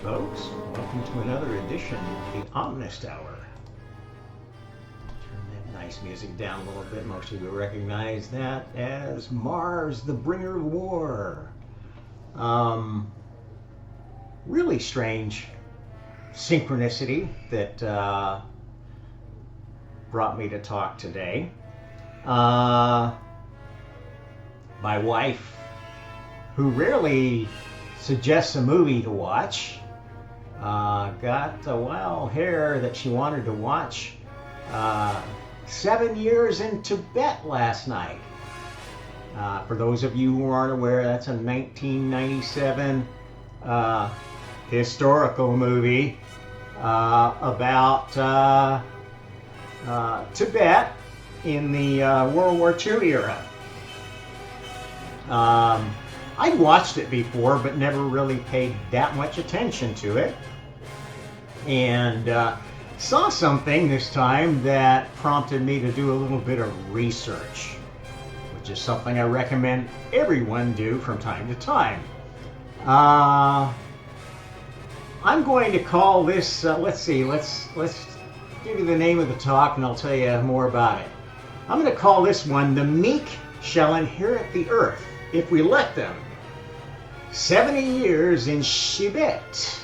folks. Welcome to another edition of the Honest Hour. Turn that nice music down a little bit. Most of you recognize that as Mars, the bringer of war. Really strange synchronicity that brought me to talk today. My wife, who rarely suggests a movie to watch, got a wild hair that she wanted to watch 7 years in Tibet last night. For those of you who aren't aware, that's a 1997 historical movie about Tibet in the World War II era. I'd watched it before, but never really paid that much attention to it. And saw something this time that prompted me to do a little bit of research, which is something I recommend everyone do from time to time. I'm going to call this, let's give you the name of the talk and I'll tell you more about it. I'm going to call this one, "The Meek Shall Inherit the Earth If We Let Them. 70 years in Xibet."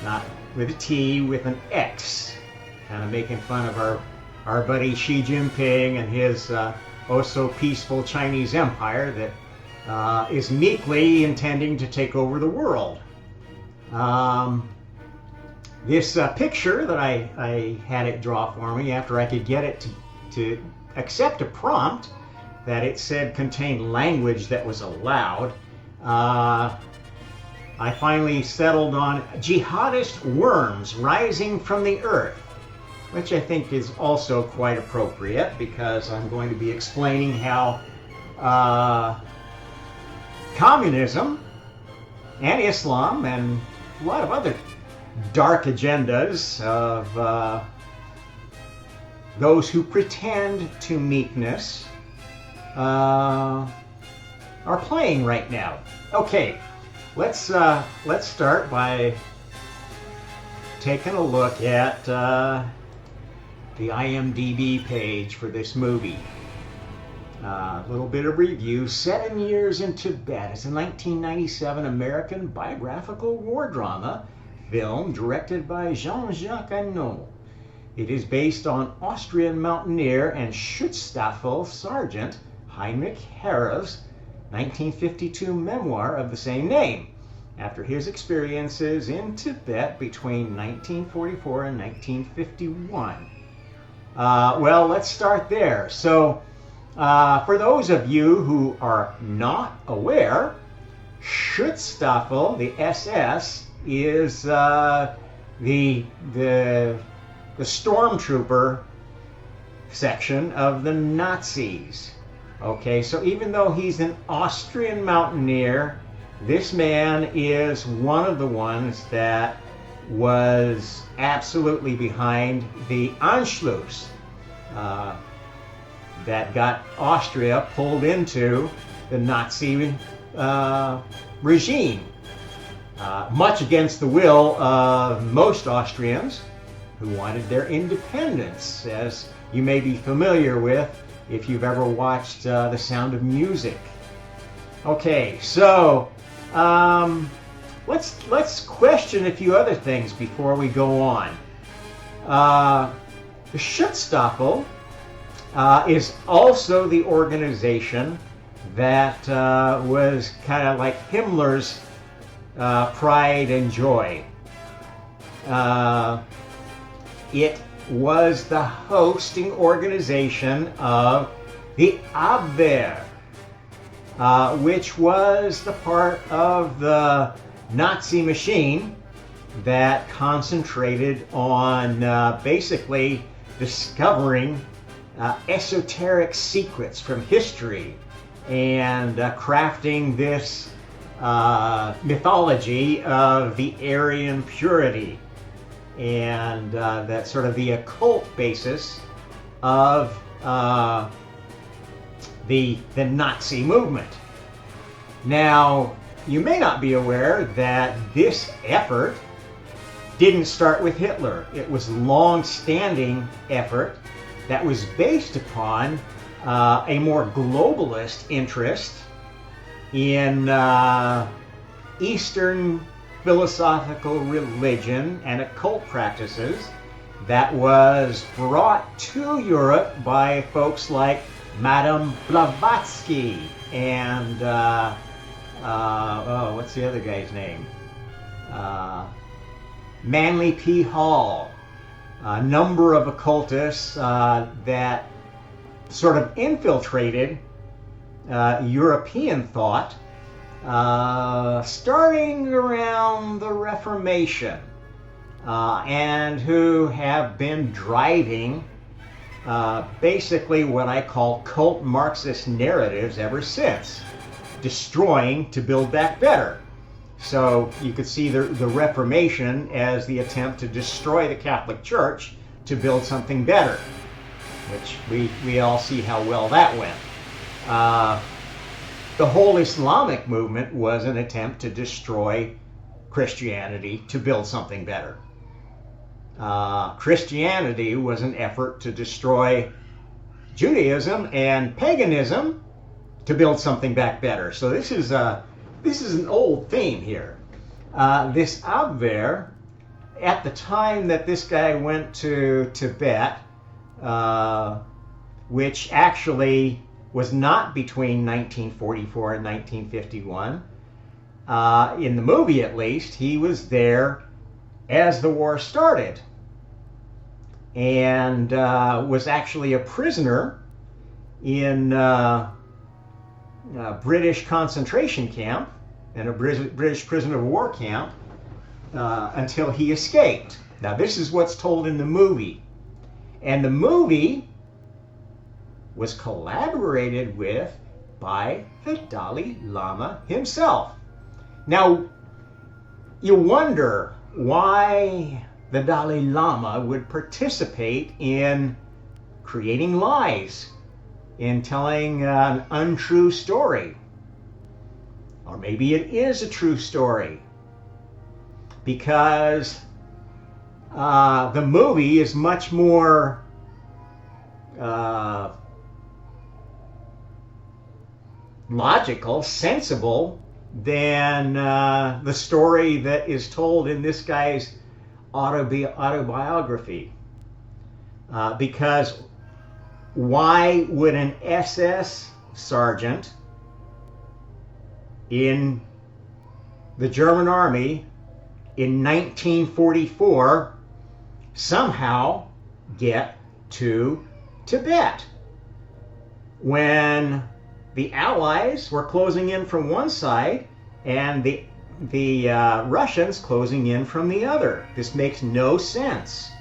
Not with a T, with an X. Kind of making fun of our buddy Xi Jinping and his so peaceful Chinese empire that is meekly intending to take over the world. This picture that I had it draw for me after I could get it to accept a prompt that it said contained language that was allowed. I finally settled on "jihadist worms rising from the earth," which I think is also quite appropriate because I'm going to be explaining how communism and Islam and a lot of other dark agendas of those who pretend to meekness are playing right now. Okay, let's start by taking a look at the IMDb page for this movie. A little bit of review. 7 Years in Tibet. It's a 1997 American biographical war drama film directed by Jean-Jacques Annaud. It is based on Austrian mountaineer and Schutzstaffel Sergeant Heinrich Herr's 1952 memoir of the same name, after his experiences in Tibet between 1944 and 1951. Well, let's start there. So, for those of you who are not aware, Schutzstaffel, the SS, is the stormtrooper section of the Nazis. Okay, so even though he's an Austrian mountaineer, this man is one of the ones that was absolutely behind the Anschluss that got Austria pulled into the Nazi regime, much against the will of most Austrians who wanted their independence, as you may be familiar with if you've ever watched The Sound of Music. Okay, so let's question a few other things before we go on. The Schutzstaffel is also the organization that was kind of like Himmler's pride and joy. It was the hosting organization of the Abwehr, which was the part of the Nazi machine that concentrated on basically discovering esoteric secrets from history and crafting this mythology of the Aryan purity and that sort of the occult basis of the Nazi movement. Now, you may not be aware that this effort didn't start with Hitler. It was a long-standing effort that was based upon a more globalist interest in Eastern philosophical religion and occult practices that was brought to Europe by folks like Madame Blavatsky and what's the other guy's name? Manly P. Hall. A number of occultists that sort of infiltrated European thought starting around the Reformation, and who have been driving basically what I call cult Marxist narratives ever since, destroying to build back better. So you could see the Reformation as the attempt to destroy the Catholic Church to build something better, which we all see how well that went. The whole Islamic movement was an attempt to destroy Christianity to build something better. Christianity was an effort to destroy Judaism and paganism to build something back better. So this is an old theme here. This Abwehr, at the time that this guy went to Tibet, which actually was not between 1944 and 1951, in the movie at least, he was there as the war started, and was actually a prisoner in a British concentration camp and a British prisoner of war camp until he escaped. Now this is what's told in the movie, and the movie was collaborated with by the Dalai Lama himself. Now you wonder why the Dalai Lama would participate in creating lies, in telling an untrue story. Or maybe it is a true story, because the movie is much more logical, sensible than the story that is told in this guy's autobiography. Because why would an SS sergeant in the German army in 1944 somehow get to Tibet when the Allies were closing in from one side and the Russians closing in from the other? This makes no sense.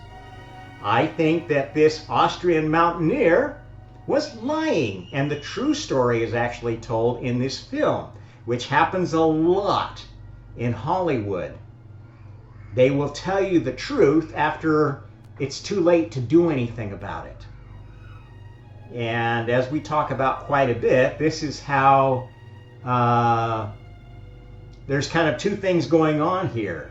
I think that this Austrian mountaineer was lying, and the true story is actually told in this film, which happens a lot in Hollywood. They will tell you the truth after it's too late to do anything about it. And as we talk about quite a bit, this is how there's kind of two things going on here.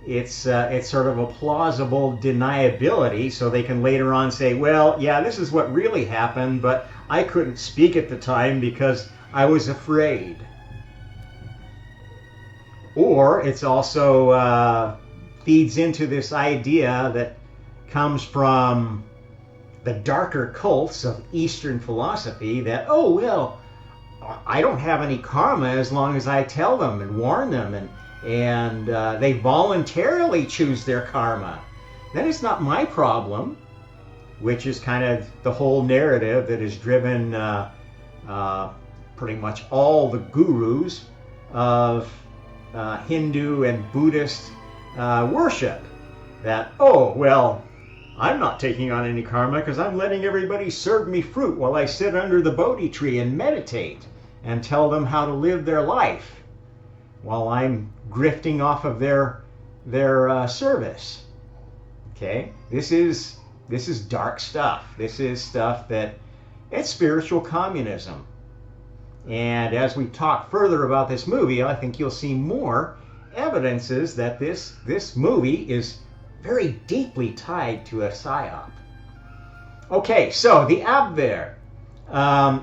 It's sort of a plausible deniability, so they can later on say, well, yeah, this is what really happened, but I couldn't speak at the time because I was afraid. Or it's also feeds into this idea that comes from the darker cults of Eastern philosophy that, oh, well, I don't have any karma as long as I tell them and warn them, and they voluntarily choose their karma. Then it's not my problem, which is kind of the whole narrative that has driven pretty much all the gurus of Hindu and Buddhist worship. That, oh, well, I'm not taking on any karma because I'm letting everybody serve me fruit while I sit under the Bodhi tree and meditate and tell them how to live their life while I'm grifting off of their service. Okay, this is dark stuff. This is stuff that it's spiritual communism. And as we talk further about this movie, I think you'll see more evidences that this movie is very deeply tied to a psyop. Okay, so the Abwehr.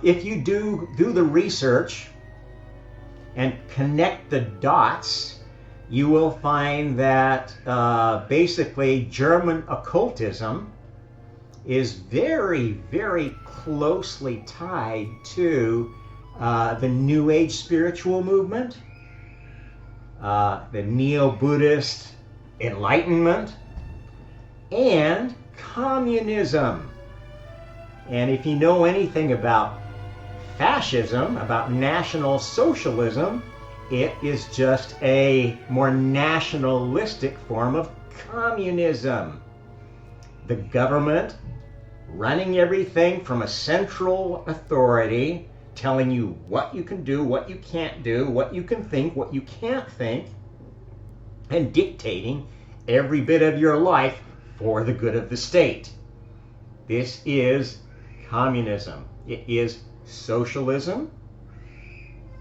If you do the research and connect the dots, you will find that basically German occultism is very, very closely tied to the New Age spiritual movement, the Neo-Buddhist Enlightenment, and communism. And if you know anything about fascism, about National Socialism, it is just a more nationalistic form of communism. The government running everything from a central authority, telling you what you can do, what you can't do, what you can think, what you can't think, and dictating every bit of your life for the good of the state. This is communism. It is socialism.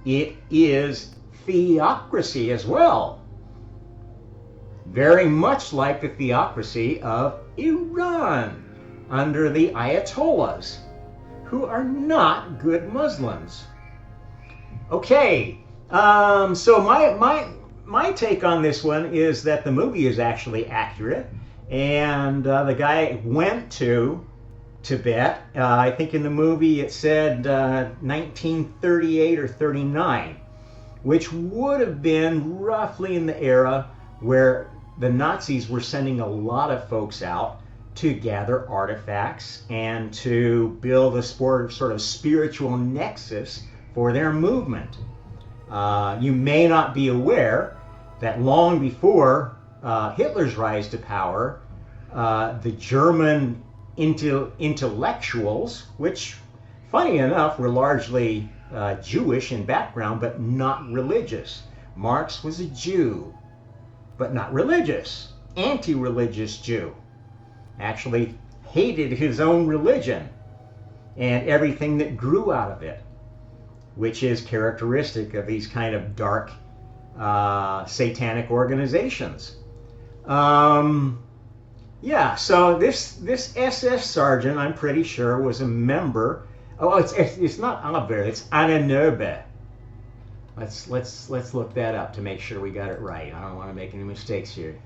It is theocracy as well. Very much like the theocracy of Iran under the Ayatollahs, who are not good Muslims. Okay, so my take on this one is that the movie is actually accurate, and the guy went to Tibet. I think in the movie it said 1938 or 39, which would have been roughly in the era where the Nazis were sending a lot of folks out to gather artifacts and to build a sort of spiritual nexus for their movement. You may not be aware that long before Hitler's rise to power, the German intellectuals, which, funny enough, were largely Jewish in background, but not religious. Marx was a Jew, but not religious, anti-religious Jew. Actually hated his own religion and everything that grew out of it, which is characteristic of these kind of dark satanic organizations. Yeah, so this SS sergeant, I'm pretty sure, was a member. Oh, it's not Abwehr, it's Ahnenerbe. Let's look that up to make sure we got it right. I don't want to make any mistakes here.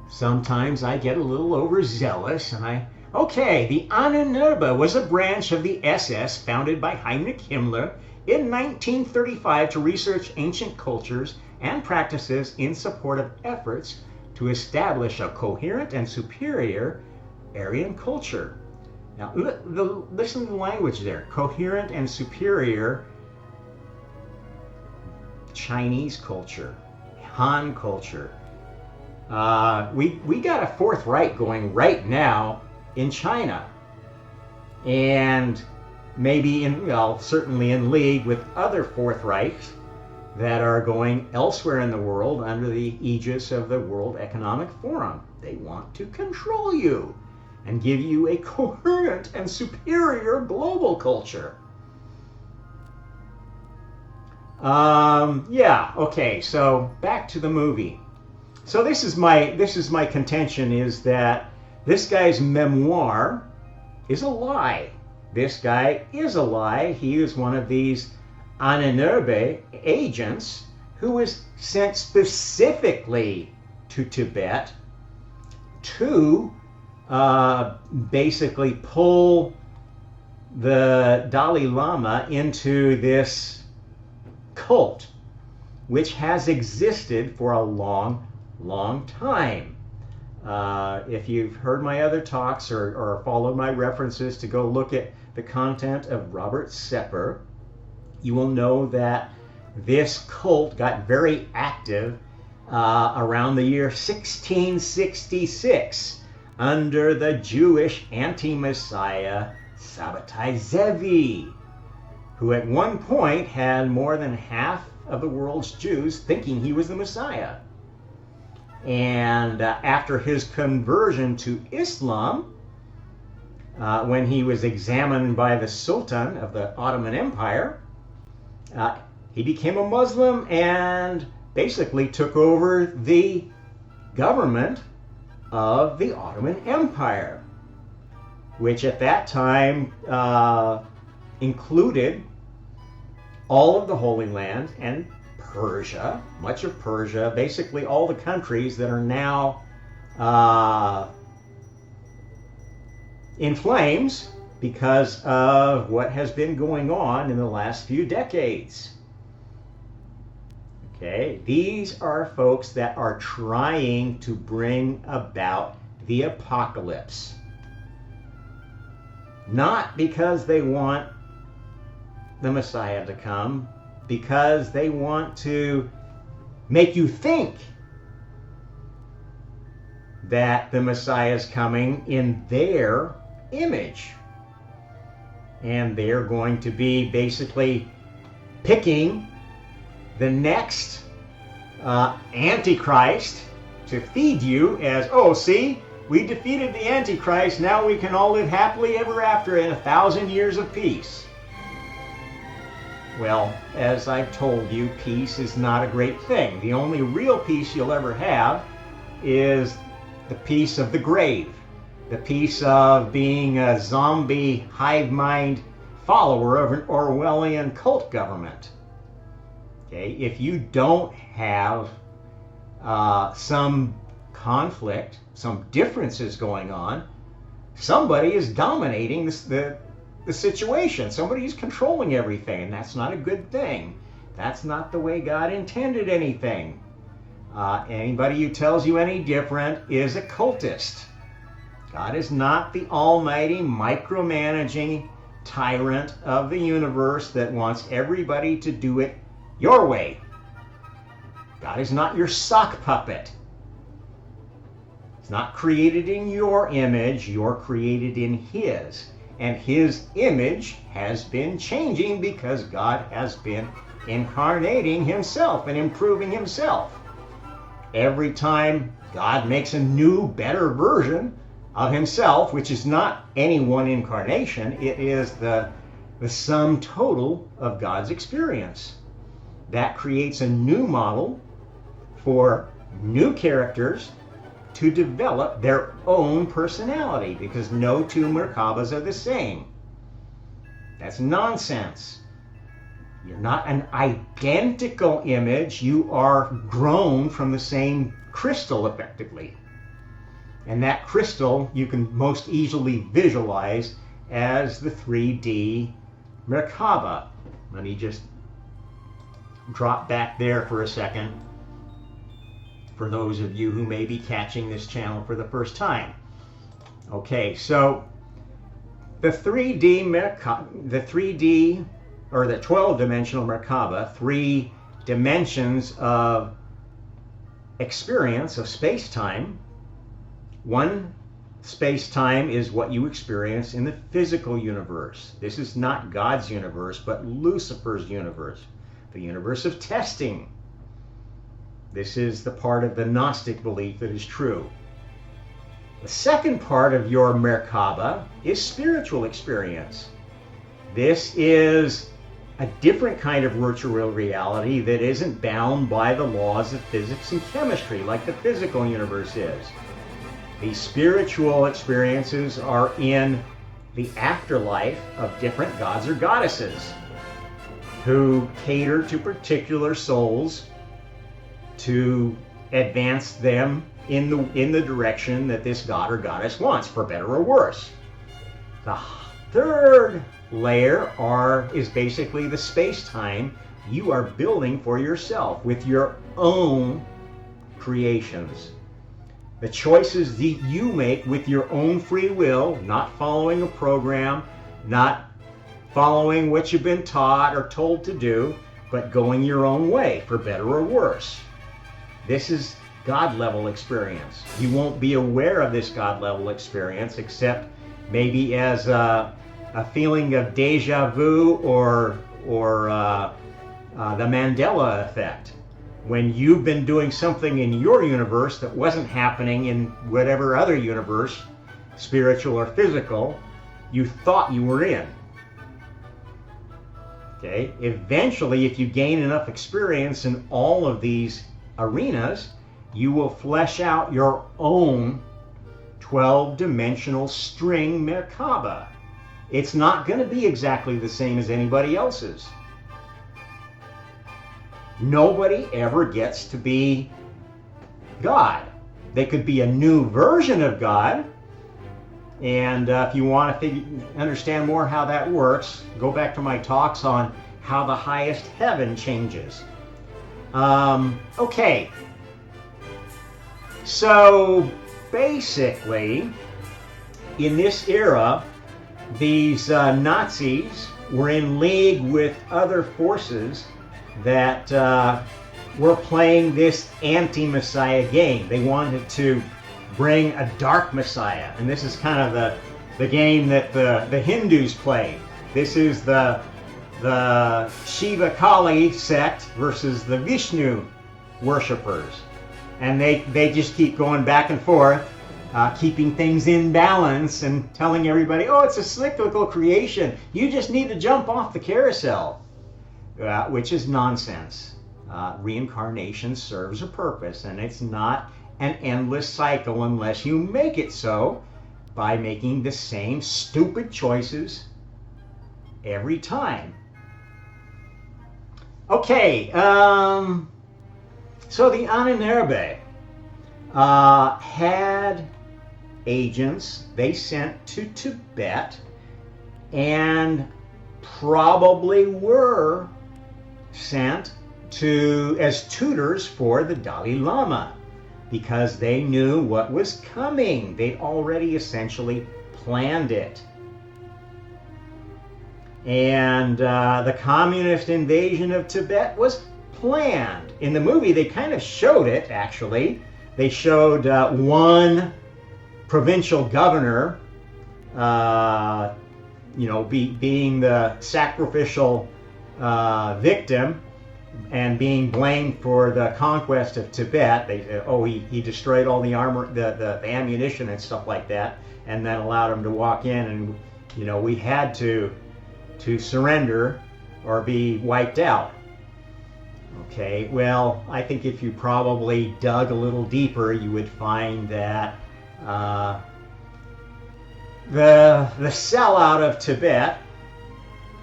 Sometimes I get a little overzealous, and okay, the Ahnenerbe was a branch of the SS founded by Heinrich Himmler in 1935 to research ancient cultures and practices in support of efforts to establish a coherent and superior Aryan culture. Now, listen to the language there. Coherent and superior Chinese culture, Han culture. We got a Fourth Reich going right now in China, and maybe certainly in league with other Fourth Reichs that are going elsewhere in the world under the aegis of the World Economic Forum. They want to control you and give you a coherent and superior global culture. Yeah, okay, so back to the movie. So this is my contention, is that this guy's memoir is a lie. This guy is a lie. He is one of these Ahnenerbe agents who was sent specifically to Tibet to basically pull the Dalai Lama into this cult, which has existed for a long time. If you've heard my other talks or followed my references to go look at the content of Robert Sepper, you will know that this cult got very active around the year 1666 under the Jewish anti-Messiah Sabbatai Zevi, who at one point had more than half of the world's Jews thinking he was the Messiah. And after his conversion to Islam, when he was examined by the Sultan of the Ottoman Empire, he became a Muslim and basically took over the government of the Ottoman Empire, which at that time included all of the Holy Land and Persia, much of Persia, basically all the countries that are now in flames because of what has been going on in the last few decades. Okay, these are folks that are trying to bring about the apocalypse. Not because they want the Messiah to come, because they want to make you think that the Messiah is coming in their image. And they're going to be basically picking the next Antichrist to feed you as, oh, see, we defeated the Antichrist, now we can all live happily ever after in 1,000 years of peace. Well, as I've told you, peace is not a great thing. The only real peace you'll ever have is the peace of the grave, the peace of being a zombie hive mind follower of an Orwellian cult government. Okay, if you don't have some conflict, some differences going on, somebody is dominating the situation. Somebody is controlling everything, and that's not a good thing. That's not the way God intended anything. Anybody who tells you any different is a cultist. God is not the almighty, micromanaging tyrant of the universe that wants everybody to do it your way. God is not your sock puppet. He's not created in your image, you're created in His. And His image has been changing because God has been incarnating Himself and improving Himself. Every time God makes a new, better version of Himself, which is not any one incarnation, it is the sum total of God's experience. That creates a new model for new characters to develop their own personality, because no two Merkabas are the same. That's nonsense. You're not an identical image, you are grown from the same crystal effectively. And that crystal you can most easily visualize as the 3D Merkaba. Let me just drop back there for a second for those of you who may be catching this channel for the first time. Okay, so the 3D or the 12-dimensional Merkaba, 3 dimensions of experience of space-time. One space-time is what you experience in the physical universe. This is not God's universe, but Lucifer's universe, the universe of testing. This is the part of the Gnostic belief that is true. The second part of your Merkaba is spiritual experience. This is a different kind of virtual reality that isn't bound by the laws of physics and chemistry like the physical universe is. These spiritual experiences are in the afterlife of different gods or goddesses who cater to particular souls to advance them in the direction that this god or goddess wants, for better or worse. The third layer is basically the space-time you are building for yourself with your own creations. The choices that you make with your own free will, not following a program, not following what you've been taught or told to do, but going your own way, for better or worse. This is God-level experience. You won't be aware of this God-level experience except maybe as a feeling of deja vu or the Mandela effect. When you've been doing something in your universe that wasn't happening in whatever other universe, spiritual or physical, you thought you were in. Okay, eventually, if you gain enough experience in all of these arenas, you will flesh out your own 12-dimensional string Merkaba. It's not going to be exactly the same as anybody else's. Nobody ever gets to be God. They could be a new version of God. And if you want to understand more how that works, go back to my talks on how the highest heaven changes. Okay. So basically, in this era, these Nazis were in league with other forces that were playing this anti-Messiah game. They wanted to bring a dark Messiah, and this is kind of the game that the Hindus play. This is the Shiva Kali sect versus the Vishnu worshippers, and they just keep going back and forth, keeping things in balance and telling everybody, oh, it's a cyclical creation, you just need to jump off the carousel, which is nonsense. Reincarnation serves a purpose, and it's not an endless cycle unless you make it so by making the same stupid choices every time. Okay, so the Ahnenerbe had agents they sent to Tibet, and probably were sent as tutors for the Dalai Lama, because they knew what was coming. They'd already essentially planned it. And the communist invasion of Tibet was planned. In the movie, they kind of showed it, actually. They showed one provincial governor, being the sacrificial victim and being blamed for the conquest of Tibet. They said, oh, he destroyed all the armor, the ammunition and stuff like that, and that allowed him to walk in, and we had to surrender or be wiped out. Okay, well, I think if you probably dug a little deeper, you would find that the sellout of Tibet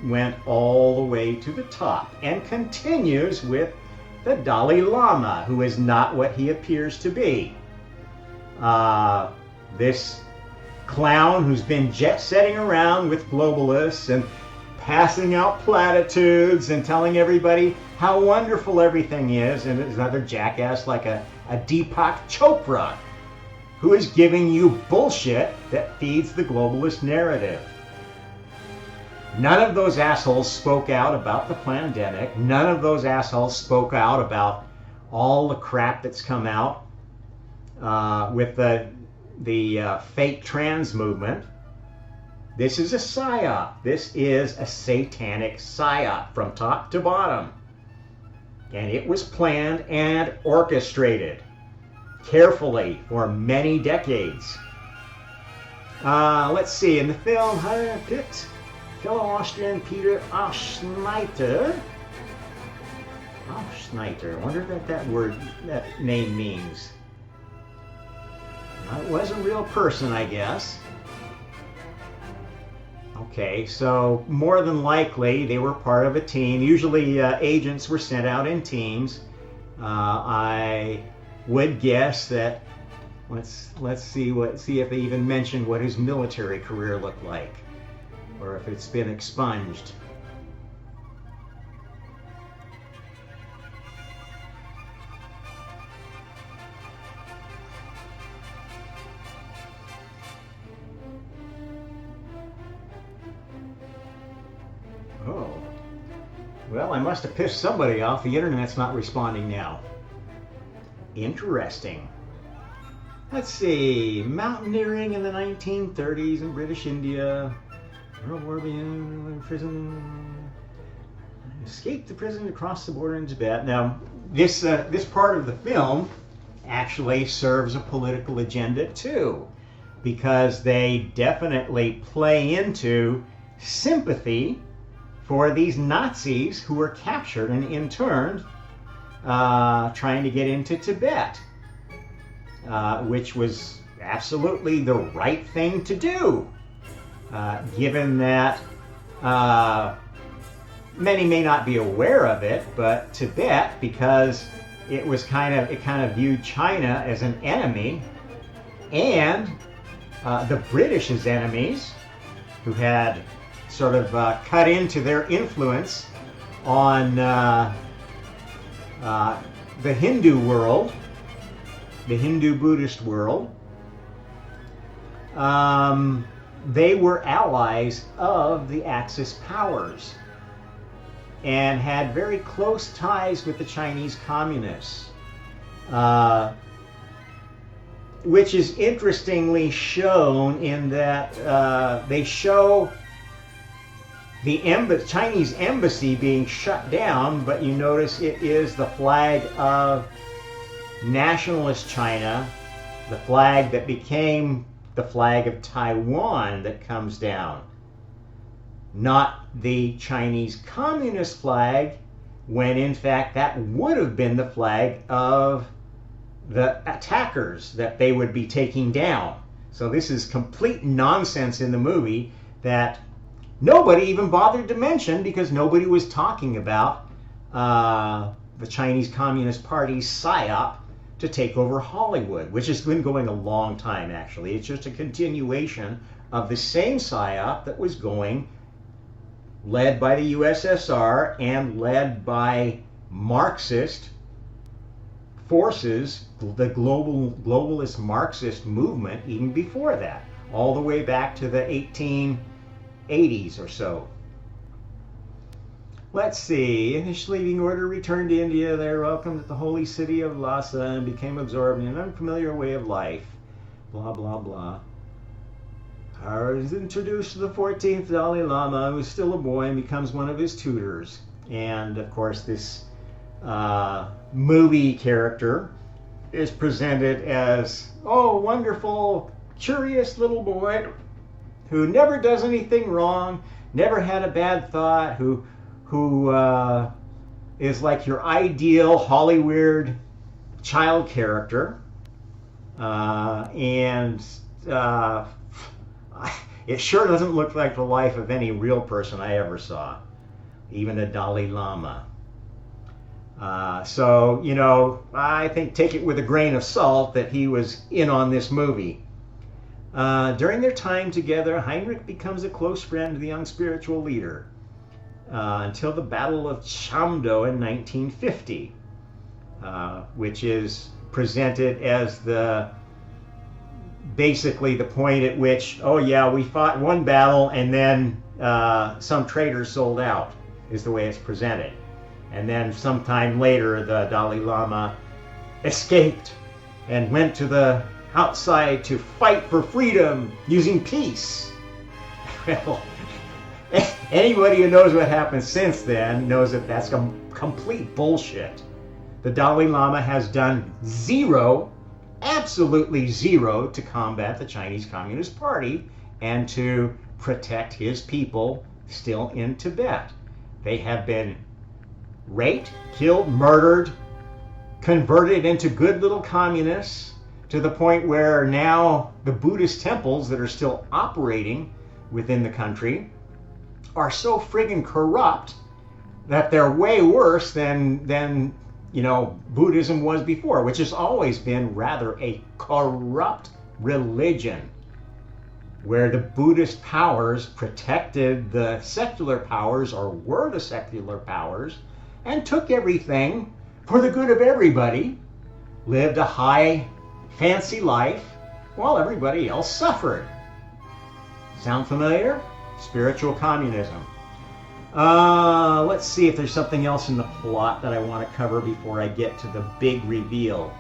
went all the way to the top and continues with the Dalai Lama, who is not what he appears to be. This clown who's been jet-setting around with globalists and passing out platitudes and telling everybody how wonderful everything is, and is another jackass like a Deepak Chopra, who is giving you bullshit that feeds the globalist narrative. None of those assholes spoke out about the pandemic. None of those assholes spoke out about all the crap that's come out with the fake trans movement. This is a psyop. This is a satanic psyop from top to bottom. And it was planned and orchestrated carefully for many decades. Let's see, in the film, I picked fellow Austrian Peter Aschneiter. Aschneiter. I wonder what that name means. It was a real person, I guess. Okay, so more than likely they were part of a team. Usually agents were sent out in teams. I would guess that. Let's see if they even mentioned what his military career looked like, or if it's been expunged. Oh. Well, I must have pissed somebody off. The internet's not responding now. Interesting. Let's see. Mountaineering in the 1930s in British India. World War in prison. Escaped the prison to cross the border in Tibet. Now, this part of the film actually serves a political agenda too. because they definitely play into sympathy for these Nazis who were captured and interned trying to get into Tibet, which was absolutely the right thing to do, given that many may not be aware of it, but Tibet, because it kind of viewed China as an enemy, and the British as enemies, who had sort of cut into their influence on the Hindu world, the Hindu-Buddhist world. They were allies of the Axis powers and had very close ties with the Chinese communists, which is interestingly shown in that they show the Chinese embassy being shut down, but you notice it is the flag of nationalist China, the flag that became the flag of Taiwan, that comes down. Not the Chinese Communist flag, when in fact that would have been the flag of the attackers that they would be taking down. So this is complete nonsense in the movie that nobody even bothered to mention, because nobody was talking about the Chinese Communist Party's psyop to take over Hollywood, which has been going a long time, actually. It's just a continuation of the same psyop that was going, led by the USSR and led by Marxist forces, the globalist Marxist movement, even before that, all the way back to the 1880s or so. Let's see. Initially leaving order, returned to India. They were welcomed at the holy city of Lhasa and became absorbed in an unfamiliar way of life. Blah, blah, blah. I was introduced to the 14th Dalai Lama, who was still a boy, and becomes one of his tutors. And, of course, this movie character is presented as, oh, wonderful, curious little boy who never does anything wrong, never had a bad thought, who is like your ideal Hollyweird child character, and it sure doesn't look like the life of any real person I ever saw, even the Dalai Lama. So, you know, I think take it with a grain of salt that he was in on this movie. During their time together, Heinrich becomes a close friend of the young spiritual leader until the Battle of Amdo in 1950, which is presented as basically the point at which, oh yeah, we fought one battle and then some traitors sold out, is the way it's presented. And then sometime later, the Dalai Lama escaped and went to the outside to fight for freedom using peace. Well, anybody who knows what happened since then knows that that's complete bullshit. The Dalai Lama has done zero, absolutely zero, to combat the Chinese Communist Party and to protect his people still in Tibet. They have been raped, killed, murdered, converted into good little communists, to the point where now the Buddhist temples that are still operating within the country are so friggin' corrupt that they're way worse than you know, Buddhism was before, which has always been rather a corrupt religion, where the Buddhist powers protected the secular powers, or were the secular powers, and took everything for the good of everybody, lived a high, fancy life, while everybody else suffered. Sound familiar? Spiritual communism. Let's see if there's something else in the plot that I want to cover before I get to the big reveal.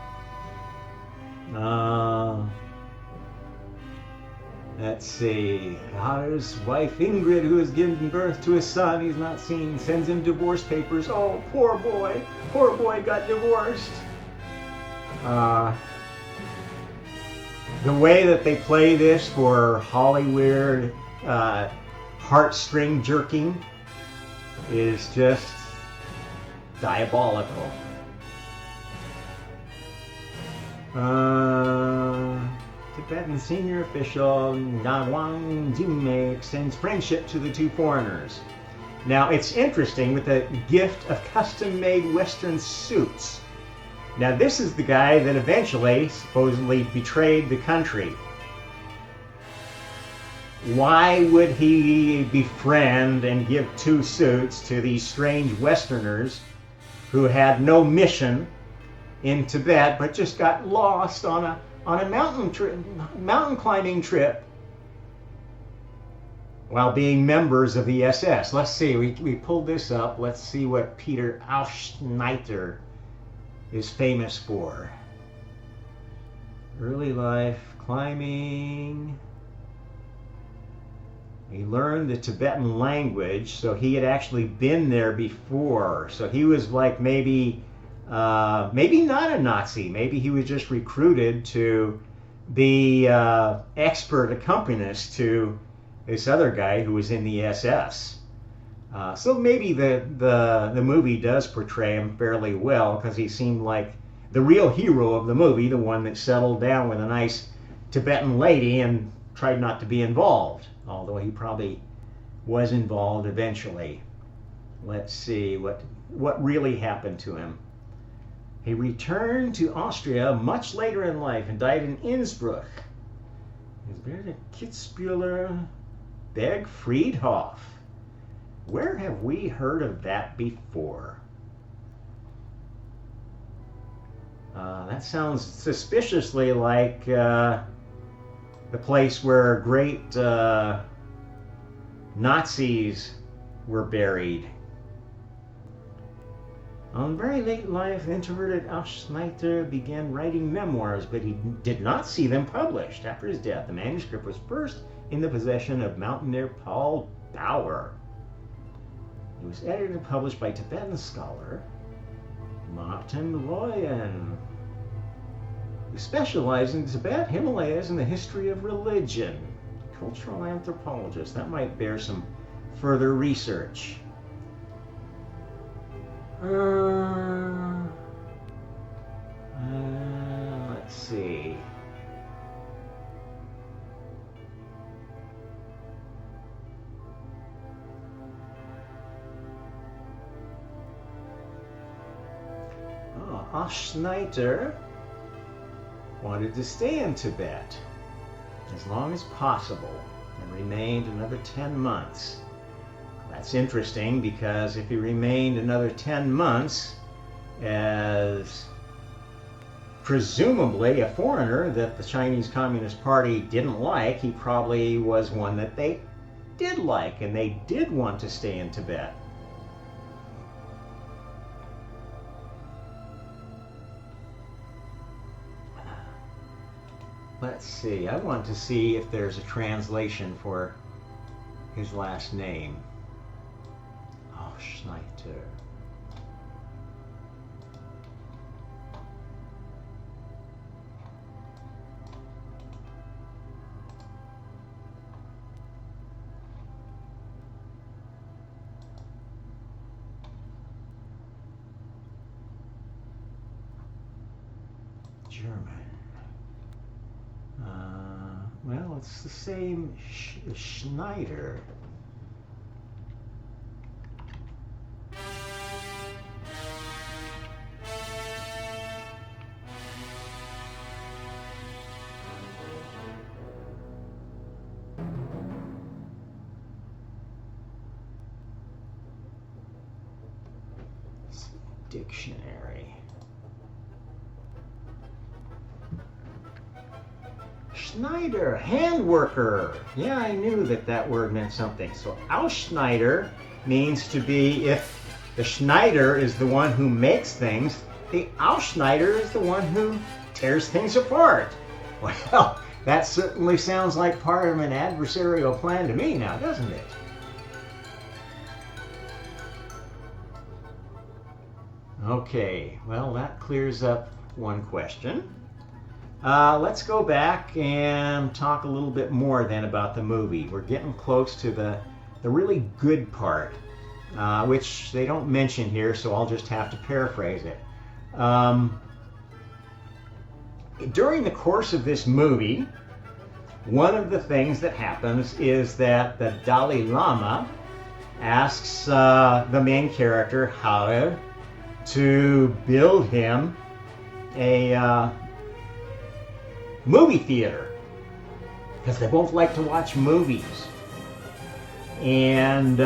Let's see. His wife Ingrid, who has given birth to a son he's not seen, sends him divorce papers. Oh, poor boy. Poor boy got divorced. The way that they play this for Hollyweird heartstring jerking is just diabolical. Tibetan senior official Ngawang Jinme extends friendship to the two foreigners. Now it's interesting with the gift of custom-made Western suits. Now this is the guy that eventually supposedly betrayed the country. Why would he befriend and give two suits to these strange Westerners who had no mission in Tibet but just got lost on a mountain climbing trip while being members of the SS? Let's see, we pulled this up. Let's see what Peter Auschniter is famous for. Early life, climbing. He learned the Tibetan language, so he had actually been there before. So he was like maybe not a Nazi. Maybe he was just recruited to be expert accompanist to this other guy who was in the SS. So maybe the movie does portray him fairly well, because he seemed like the real hero of the movie, the one that settled down with a nice Tibetan lady and tried not to be involved, although he probably was involved eventually. Let's see what really happened to him. He returned to Austria much later in life and died in Innsbruck. He was buried at Kitzbühler Bergfriedhof. Where have we heard of that before? That sounds suspiciously like the place where great Nazis were buried. On very late life, introverted Auschniter began writing memoirs, but he did not see them published. After his death, the manuscript was first in the possession of mountaineer Paul Bauer. It was edited and published by Tibetan scholar Martin Loyen, who specialized in Tibet, Himalayas, and the history of religion. Cultural anthropologist. That might bear some further research. Let's see. Auschniter wanted to stay in Tibet as long as possible and remained another 10 months. That's interesting, because if he remained another 10 months as presumably a foreigner that the Chinese Communist Party didn't like, he probably was one that they did like, and they did want to stay in Tibet. Let's see, I want to see if there's a translation for his last name. Auschniter. German. Well, it's the same Schneider. Dictionary. Schneider, hand worker. Yeah, I knew that word meant something. So Ausschneider means to be, if the Schneider is the one who makes things, the Ausschneider is the one who tears things apart. Well, that certainly sounds like part of an adversarial plan to me now, doesn't it? Okay, well, that clears up one question. Let's go back and talk a little bit more then about the movie. We're getting close to the really good part, which they don't mention here, so I'll just have to paraphrase it. During the course of this movie, one of the things that happens is that the Dalai Lama asks the main character, how to build him a movie theater, because they both like to watch movies. And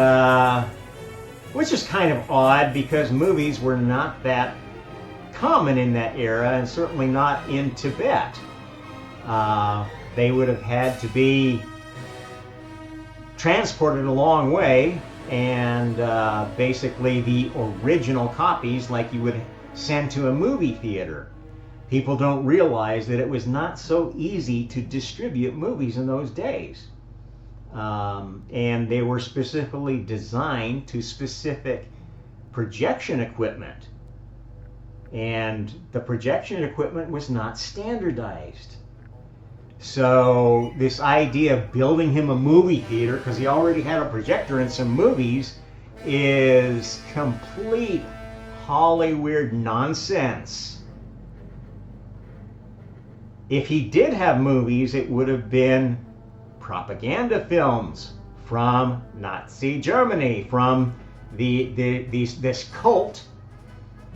which is kind of odd, because movies were not that common in that era, and certainly not in Tibet. They would have had to be transported a long way, and basically the original copies, like you would send to a movie theater. People don't realize that it was not so easy to distribute movies in those days. And they were specifically designed to specific projection equipment. And the projection equipment was not standardized. So this idea of building him a movie theater, because he already had a projector in some movies, is complete Hollyweird nonsense. If he did have movies, it would have been propaganda films from Nazi Germany, from this cult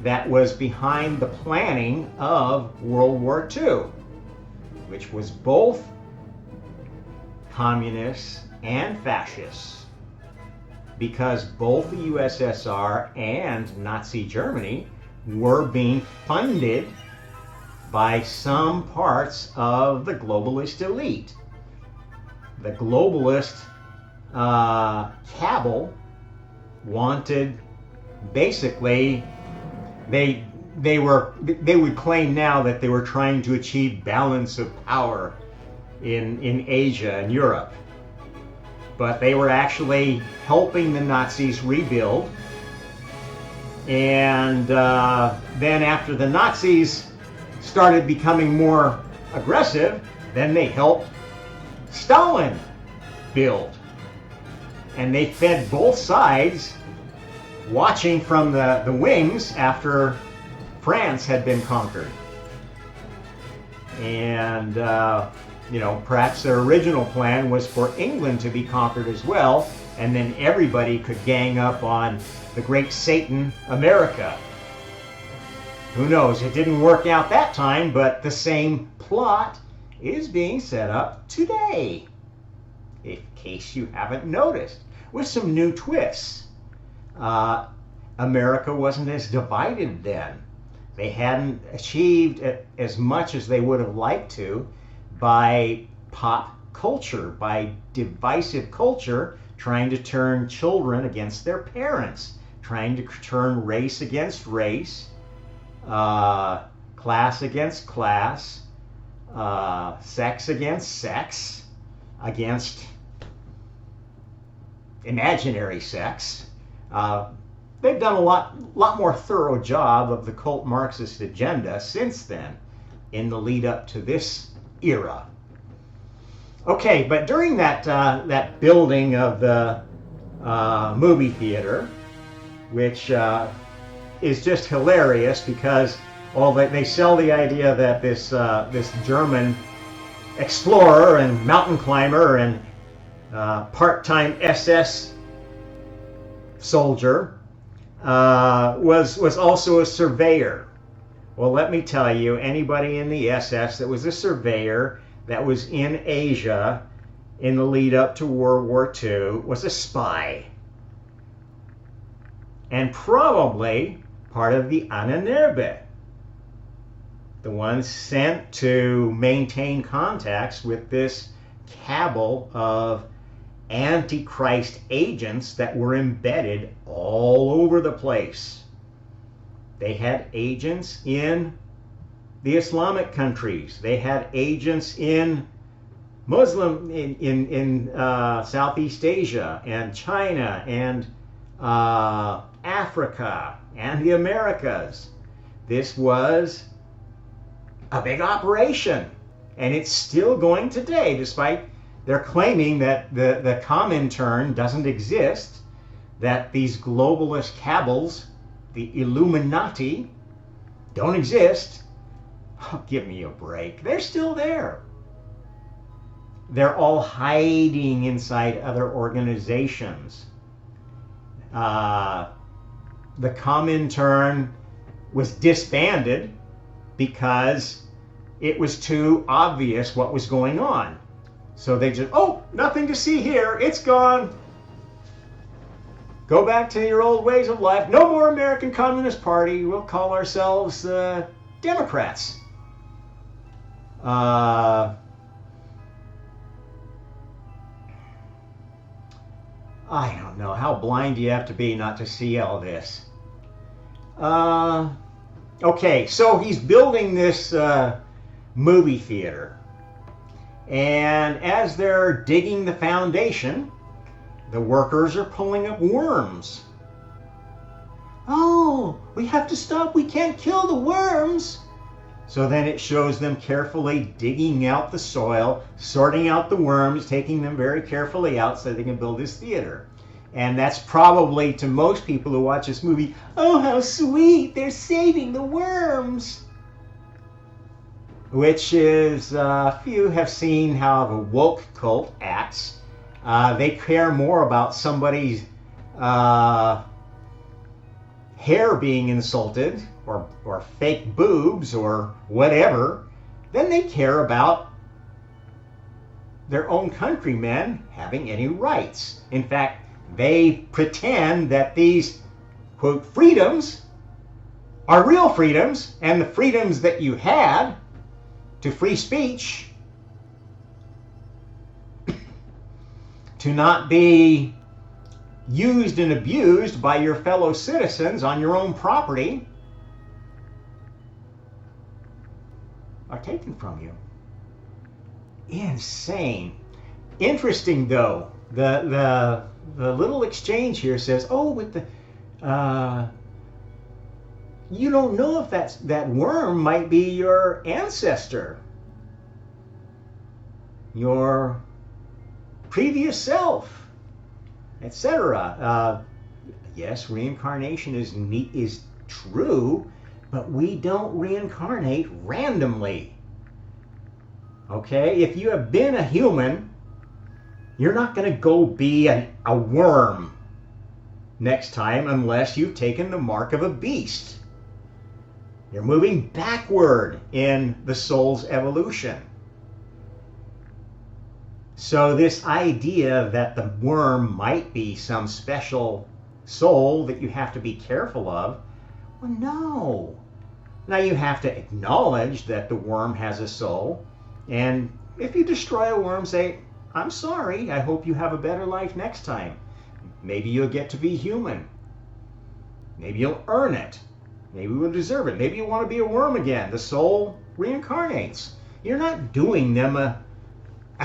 that was behind the planning of World War II, which was both communists and fascists, because both the USSR and Nazi Germany were being funded by some parts of the globalist elite. The globalist cabal wanted, basically, they would claim now that they were trying to achieve balance of power in Asia and Europe. But they were actually helping the Nazis rebuild. And then after the Nazis started becoming more aggressive, then they helped Stalin build. And they fed both sides, watching from the wings after France had been conquered. And, perhaps their original plan was for England to be conquered as well, and then everybody could gang up on the great Satan, America. Who knows? It didn't work out that time, but the same plot is being set up today, in case you haven't noticed, with some new twists. America wasn't as divided then. They hadn't achieved as much as they would have liked to by pop culture, by divisive culture, trying to turn children against their parents, trying to turn race against race, class against class, sex against sex, against imaginary sex. They've done a lot more thorough job of the cult Marxist agenda since then, in the lead up to this era. Okay, but during that building of the movie theater, which is just hilarious, because they sell the idea that this German explorer and mountain climber and part-time SS soldier was also a surveyor. Well, let me tell you, anybody in the SS that was a surveyor that was in Asia in the lead up to World War II was a spy. And probably part of the Ahnenerbe, the ones sent to maintain contacts with this cabal of Antichrist agents that were embedded all over the place. They had agents in the Islamic countries. They had agents in Muslim, in Southeast Asia and China and Africa and the Americas. This was a big operation. And it's still going today, despite their claiming that the Comintern doesn't exist, that these globalist cabals, the Illuminati, don't exist. Oh, give me a break. They're still there. They're all hiding inside other organizations. The Comintern was disbanded because it was too obvious what was going on. So they just, oh, nothing to see here. It's gone. Go back to your old ways of life. No more American Communist Party. We'll call ourselves Democrats. I don't know. How blind do you have to be not to see all this? Okay, so he's building this movie theater. And as they're digging the foundation, the workers are pulling up worms. Oh, we have to stop. We can't kill the worms. So then it shows them carefully digging out the soil, sorting out the worms, taking them very carefully out so they can build this theater. And that's probably, to most people who watch this movie, oh, how sweet, they're saving the worms. Which is, few have seen how the woke cult acts. They care more about somebody's hair being insulted, or fake boobs, or whatever, than they care about their own countrymen having any rights. In fact, they pretend that these, quote, freedoms are real freedoms, and the freedoms that you had to free speech, to not be used and abused by your fellow citizens on your own property, are taken from you. Insane. Interesting, though. The little exchange here says, oh, with the you don't know if that worm might be your ancestor, your previous self, etc. Yes, reincarnation is true, but we don't reincarnate randomly. Okay, if you have been a human, you're not going to go be a worm next time unless you've taken the mark of a beast. You're moving backward in the soul's evolution. So this idea that the worm might be some special soul that you have to be careful of, well, no. Now you have to acknowledge that the worm has a soul, and if you destroy a worm, say, I'm sorry, I hope you have a better life next time. Maybe you'll get to be human. Maybe you'll earn it. Maybe you'll deserve it. Maybe you want to be a worm again. The soul reincarnates. You're not doing them a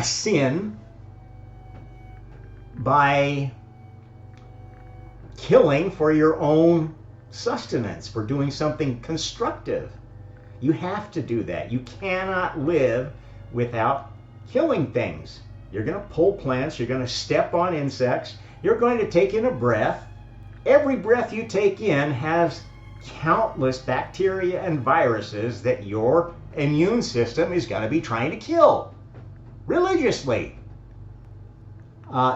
sin by killing for your own sustenance, for doing something constructive. You have to do that. You cannot live without killing things. You're going to pull plants. You're going to step on insects. You're going to take in a breath. Every breath you take in has countless bacteria and viruses that your immune system is going to be trying to kill religiously.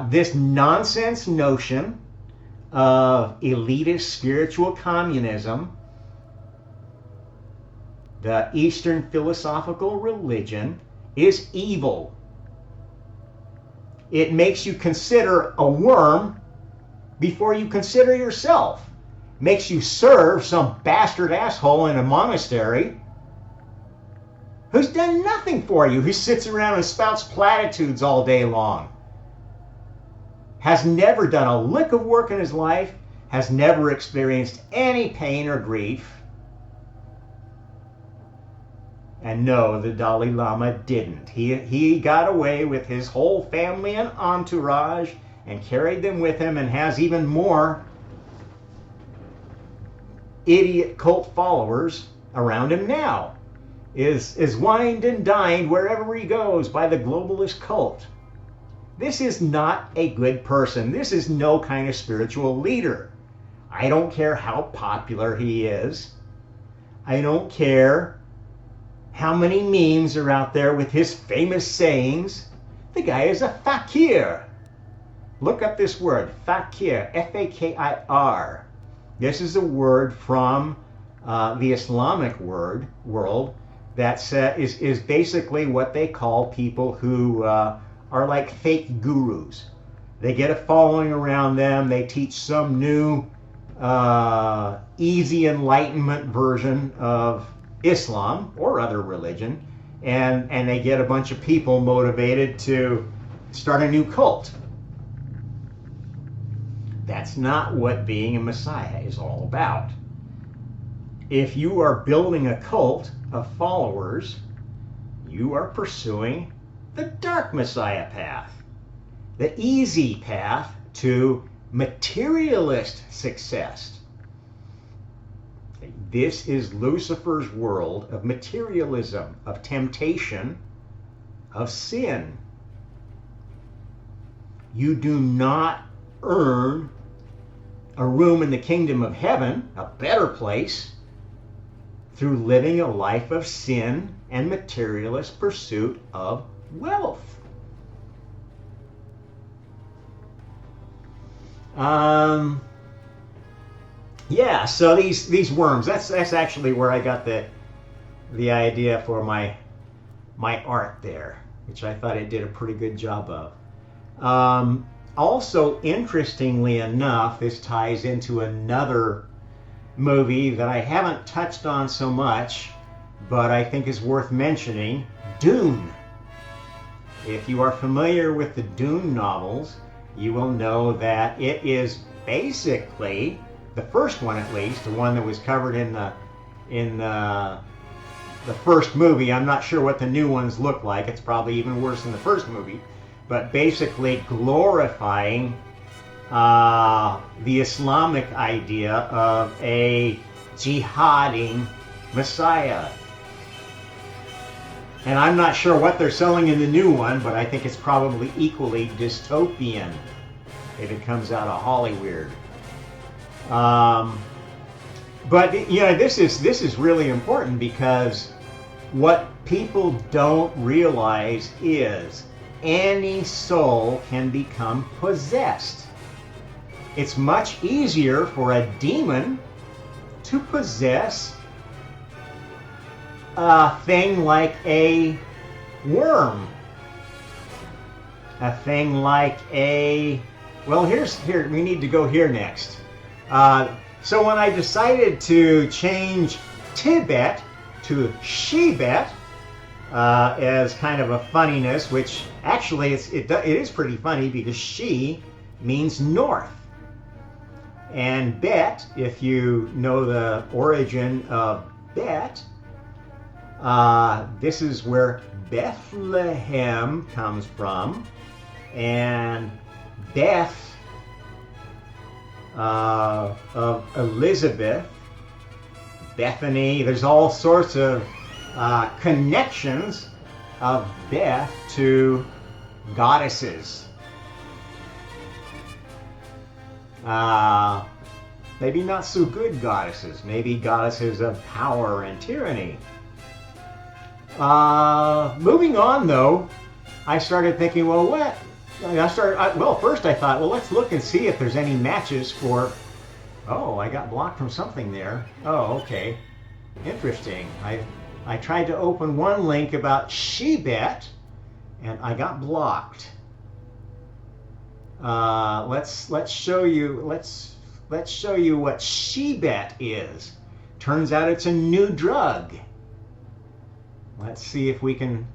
This nonsense notion of elitist spiritual communism, the Eastern philosophical religion, is evil. It makes you consider a worm before you consider yourself. Makes you serve some bastard asshole in a monastery who's done nothing for you, who sits around and spouts platitudes all day long, has never done a lick of work in his life, has never experienced any pain or grief. And no, the Dalai Lama didn't. He got away with his whole family and entourage and carried them with him, and has even more idiot cult followers around him now. is wined and dined wherever he goes by the globalist cult. This is not a good person. This is no kind of spiritual leader. I don't care how popular he is. I don't care how many memes are out there with his famous sayings. The guy is a fakir. Look up this word, fakir, F-A-K-I-R. This is a word from the Islamic world that is basically what they call people who are like fake gurus. They get a following around them. They teach some new easy enlightenment version of Islam or other religion, and they get a bunch of people motivated to start a new cult. That's not what being a Messiah is all about. If you are building a cult of followers, you are pursuing the dark Messiah path, the easy path to materialist success. This is Lucifer's world of materialism, of temptation, of sin. You do not earn a room in the kingdom of heaven, a better place, through living a life of sin and materialist pursuit of wealth. Yeah, so these worms, that's actually where I got the idea for my art there, which I thought it did a pretty good job of. Also, interestingly enough, this ties into another movie that I haven't touched on so much, but I think is worth mentioning, Dune. If you are familiar with the Dune novels, you will know that it is basically, the first one at least, the one that was covered in the first movie. I'm not sure what the new ones look like. It's probably even worse than the first movie. But basically glorifying the Islamic idea of a jihading Messiah. And I'm not sure what they're selling in the new one, but I think it's probably equally dystopian if it comes out of Hollyweird. But you know, this is really important, because what people don't realize is any soul can become possessed. It's much easier for a demon to possess a thing like a worm, a thing like a, well, here we need to go here next. So when I decided to change Tibet to Xibet as kind of a funniness, which actually it is pretty funny, because Xi means north, and Bet, if you know the origin of Bet, this is where Bethlehem comes from, and Beth of Elizabeth, Bethany. There's all sorts of connections of Beth to goddesses. Maybe not so good goddesses, maybe goddesses of power and tyranny. Moving on though, I started thinking, well, what? First I thought, well, let's look and see if there's any matches for, oh, I got blocked from something there. Oh, okay. Interesting. I tried to open one link about Xibet, and I got blocked. Let's show you what Xibet is. Turns out it's a new drug. Let's see if we can.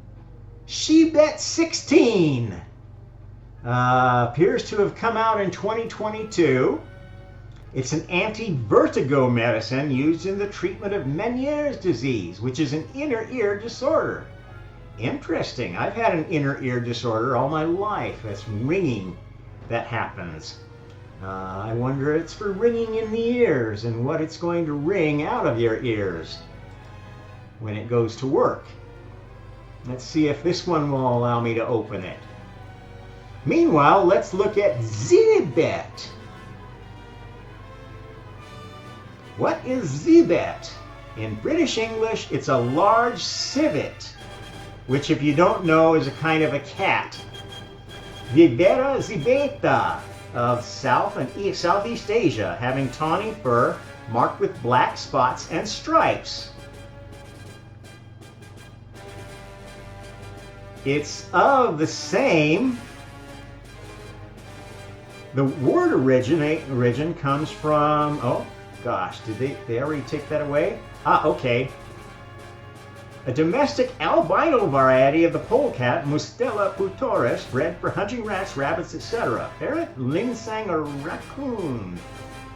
Xibet 16 appears to have come out in 2022. It's an anti-vertigo medicine used in the treatment of Meniere's disease, which is an inner ear disorder. Interesting. I've had an inner ear disorder all my life. That's ringing that happens. I wonder if it's for ringing in the ears and what it's going to ring out of your ears. when it goes to work. Let's see if this one will allow me to open it. Meanwhile, let's look at Xibet. What is Xibet? In British English, it's a large civet, which if you don't know is a kind of a cat. Vipera xibeta of South and Southeast Asia, having tawny fur marked with black spots and stripes. It's of the same. The word origin comes from, oh gosh, did they already take that away? Okay. A domestic albino variety of the polecat, Mustela putoris, bred for hunting rats, rabbits, etc. Parrot, linsang, or raccoon.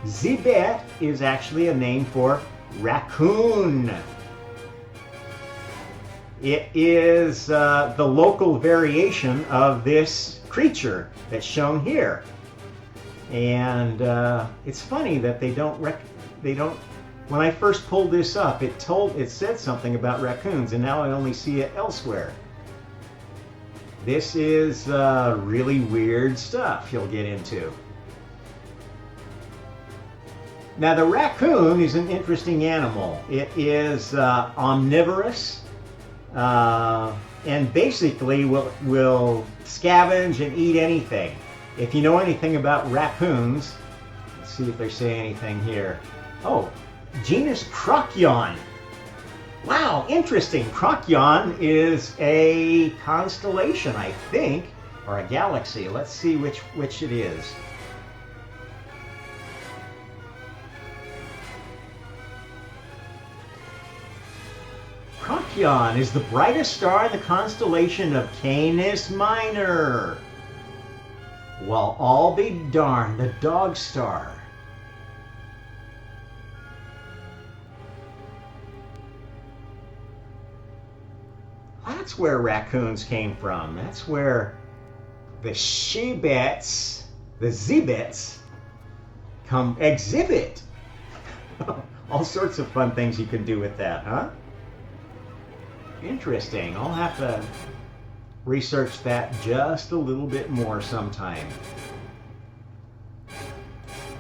Xibet is actually a name for raccoon. It is the local variation of this creature that's shown here. And it's funny that they don't. When I first pulled this up, it said something about raccoons, and now I only see it elsewhere. This is really weird stuff you'll get into. Now the raccoon is an interesting animal. It is omnivorous and basically will scavenge and eat anything. If you know anything about raccoons, let's see if they say anything here. Oh, genus Procyon. Wow, interesting. Procyon is a constellation, I think, or a galaxy. Let's see which it is. Procyon is the brightest star in the constellation of Canis Minor. Well, I'll be darned, the dog star. That's where raccoons came from. That's where the Xibets, the Xibets, come exhibit. All sorts of fun things you can do with that, huh? Interesting. I'll have to research that just a little bit more sometime.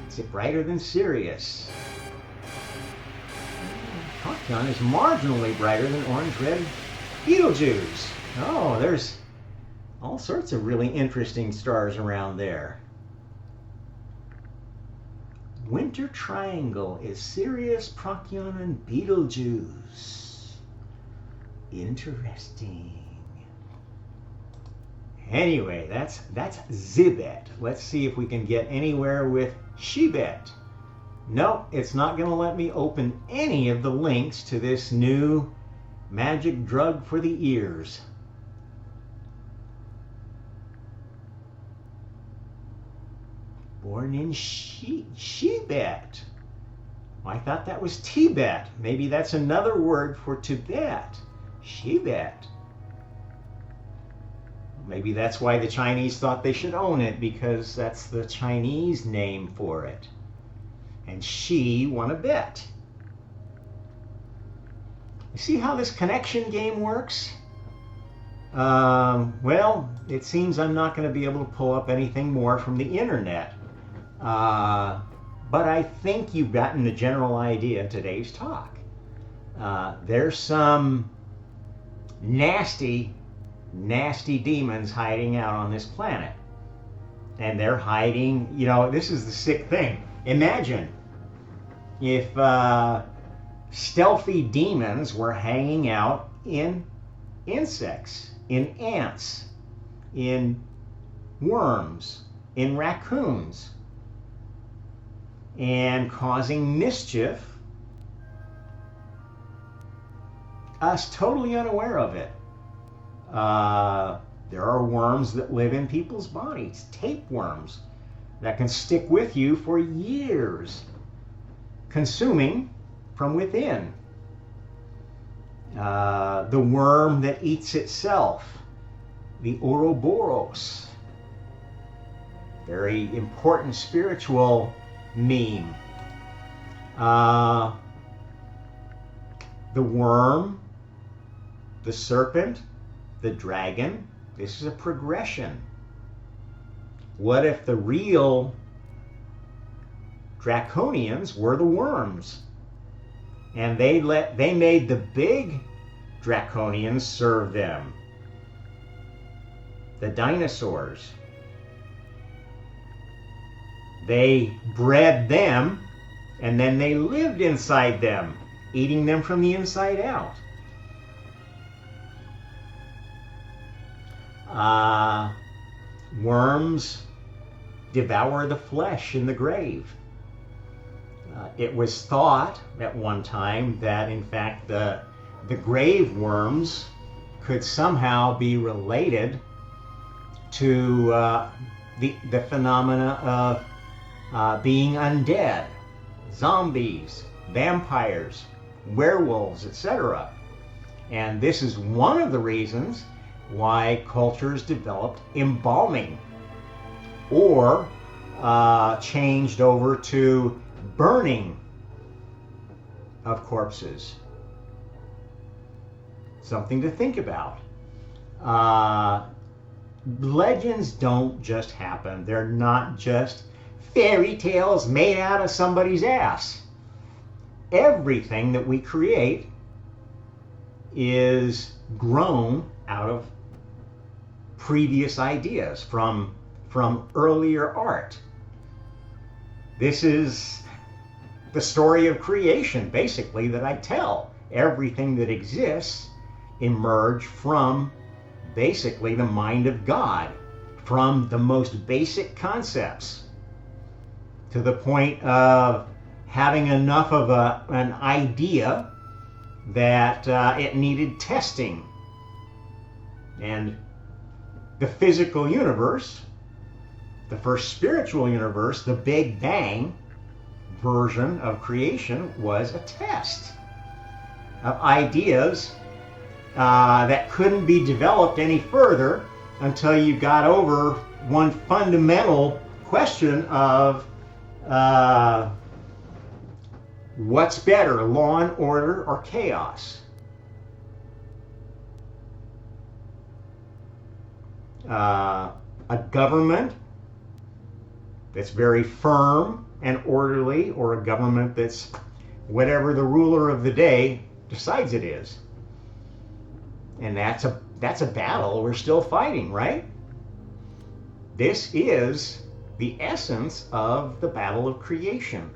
Is it brighter than Sirius? Procyon is marginally brighter than orange-red Betelgeuse. Oh, there's all sorts of really interesting stars around there. Winter Triangle is Sirius, Procyon, and Betelgeuse. Interesting. Anyway, that's Xibet. Let's see if we can get anywhere with Xibet. Nope, it's not going to let me open any of the links to this new magic drug for the ears. Born in Xibet. I thought that was Tibet. Maybe that's another word for Tibet. Xibet. Maybe that's why the Chinese thought they should own it, because that's the Chinese name for it. And she won a bet. You see how this connection game works? Well, it seems I'm not going to be able to pull up anything more from the internet. But I think you've gotten the general idea of today's talk. There's some nasty demons hiding out on this planet. And they're hiding, this is the sick thing. Imagine if stealthy demons were hanging out in insects, in ants, in worms, in raccoons, and causing mischief, us totally unaware of it. There are worms that live in people's bodies, tapeworms, that can stick with you for years, consuming from within. The worm that eats itself, the Ouroboros, very important spiritual meme. The worm the serpent, the dragon, this is a progression. What if the real draconians were the worms? And they made the big draconians serve them. The dinosaurs. They bred them, and then they lived inside them, eating them from the inside out. Worms devour the flesh in the grave. It was thought at one time that, in fact, the grave worms could somehow be related to the phenomena of being undead, zombies, vampires, werewolves, etc. And this is one of the reasons why cultures developed embalming or changed over to burning of corpses. Something to think about. Legends don't just happen. They're not just fairy tales made out of somebody's ass. Everything that we create is grown out of previous ideas from earlier art. This is the story of creation, basically, that I tell. Everything that exists emerged from basically the mind of God, from the most basic concepts, to the point of having enough of an idea that it needed testing. And the physical universe, the first spiritual universe, the Big Bang version of creation, was a test of ideas that couldn't be developed any further until you got over one fundamental question of what's better, law and order or chaos? A government that's very firm and orderly, or a government that's whatever the ruler of the day decides it is. And that's a battle we're still fighting, right? This is the essence of the battle of creation.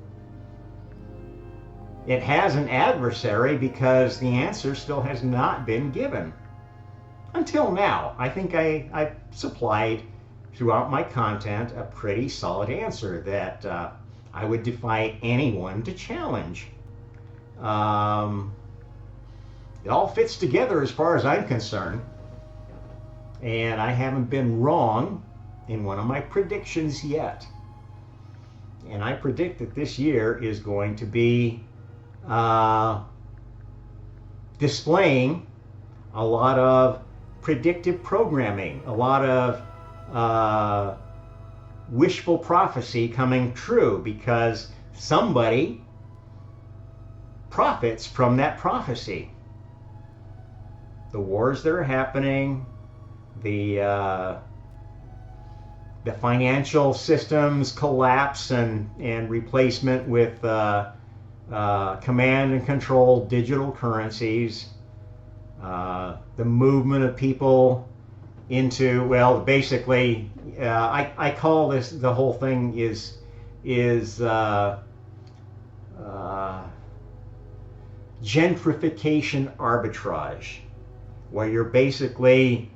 It has an adversary because the answer still has not been given. Until now. I think I've supplied throughout my content a pretty solid answer that I would defy anyone to challenge. It all fits together as far as I'm concerned. And I haven't been wrong in one of my predictions yet. And I predict that this year is going to be displaying a lot of predictive programming, a lot of wishful prophecy coming true, because somebody profits from that prophecy. The wars that are happening, the financial systems collapse and replacement with command and control digital currencies, the movement of people into, well, basically, I call this, the whole thing is gentrification arbitrage, where you're basically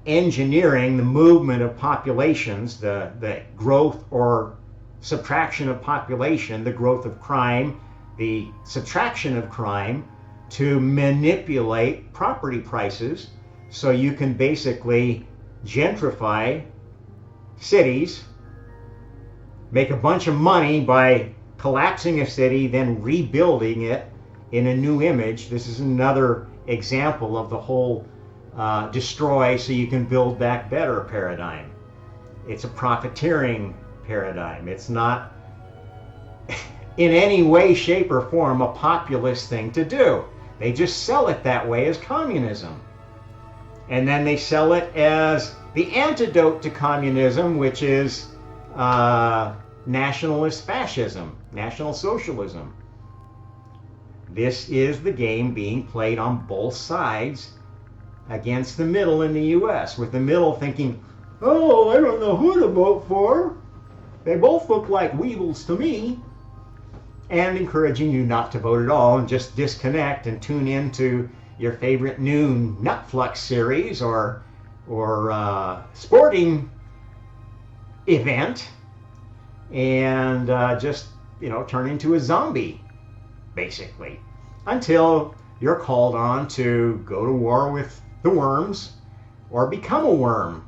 engineering the movement of populations, the growth or subtraction of population, the growth of crime, the subtraction of crime, to manipulate property prices so you can basically gentrify cities, make a bunch of money by collapsing a city, then rebuilding it in a new image. This is another example of the whole destroy so you can build back better paradigm. It's a profiteering paradigm. It's not in any way, shape, or form a populist thing to do. They just sell it that way as communism. And then they sell it as the antidote to communism, which is nationalist fascism, National Socialism. This is the game being played on both sides against the middle in the US, with the middle thinking, oh, I don't know who to vote for. They both look like weevils to me. And encouraging you not to vote at all and just disconnect and tune into your favorite noon Nutflux series or sporting event and just, turn into a zombie, basically, until you're called on to go to war with the worms or become a worm.